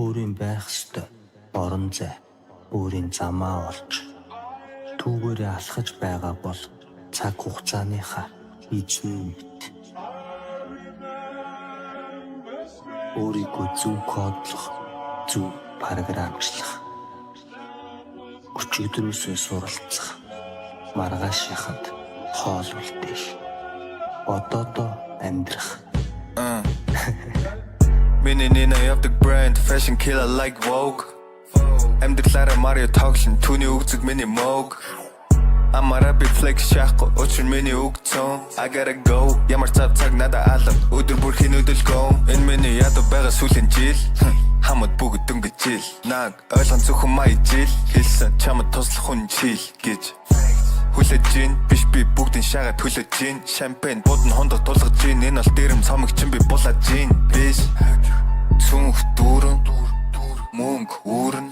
Өөрийн байх ёстой орон зай өөрийн замаа олж түүгээрээ алхаж байгаа бол цаг хугацааныхаа эзэн мэд. Өөрийгөө зөв кодлох, зөв програмчлах, өчигдрөөсөө суралцах, маргааш яхад хоол үлдээх, одоодоо амьдрах. Миний нина явдаг брэнд fashion killer like Vogue. Амьдралаараа Марио тоглон түүний өгзөг миний мог. Амара би flex шахах өчр миний өгцөн. I gotta go. Ямар цав цаг надад алга өдөр бүр хинөдөлгөө. Энэ миний ядуу байгаа сүүлийн жил. Хамт бүгд дөнгөж жил. Наг ойлгон зөвхөн май жил. Хэлсэн чамд туслах хүн чил гэж. Хүлээж гин биш би бүгдийн шагаад хүлээж гин. Шампань будн хондох тулгаж гин. Энэ бол дэрэм цомог чин би булаад гин. Биш цүнх дүүрэн мөнгө үүрэн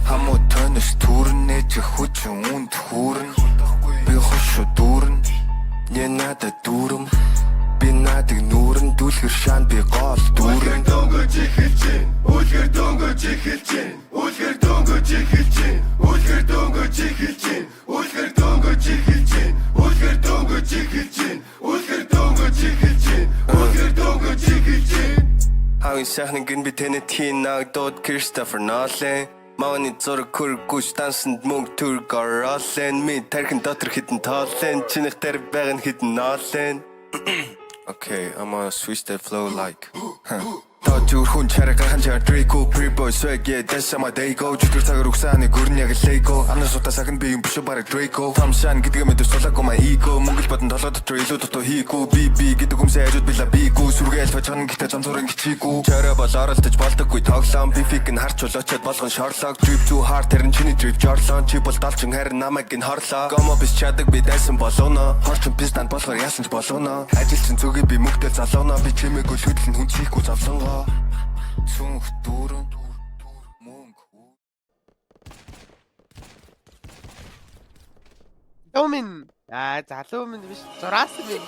хамуу тонос түрнэ ч хүчин үнд хүүрэн би хошо дүүрэн не надад дүүрэм би надыг нүрэн дүлгэр шаан би гол дүүрэн дөнгөж ихэлж гин үлгэр дөнгөж ихэлж гин үлгэр дөнгөж ихэлж гин үлгэр дөнгөж ихэлж гин үлгэр дөнгөж ихэлж гин үлгэр дөнгөж ихэлж гин үлгэр дөнгөж ихэлж гин үлгэр дөнгөж ихэлж гин Хавын сайхны гин би тэнэ тийн нагдод Christopher Nolan Мауны зураг хүргүүш дансанд мөнгө төр гараалэн ми тархин дотор хитэн тоолэн чиних дээр байгаа нь хитэн ноолэн Okay, I'm gonna switch that flow like Тожур хүн чарга ханчаар Draco Pre-boy swag yeah that's how my day go Чүтэр цагаар угсааны гүрн яг Lego Анаа суута сагн би юм биш бараг Draco Тамшаан гэдгээ мэдэр сулаагүй my ego Монгол бодон толгой дотор илүү дотоо хийгүү би гэдэг хүмсээ хажууд била бигүү Сүргээл фачхан гэхдээ замцуурын гिचигүү Чараа бол оролдож болдоггүй тоглоом би фик нь харч очоод болгон шорлог Drip too hard тэрэн чиний drip жорлоо чи бол далчин харин намайг ин хорлоо Гомо биш чадаг би дайсан болооно Хорчин пистан болохоор яасан ч болооно Ажилчин зүгээ би мөхтэй залууно би чимээгүй хөдлөн хүн чихгүй завлангоо Цүнх дүүрэн мөнгө Домин залуу минь биш зураас минь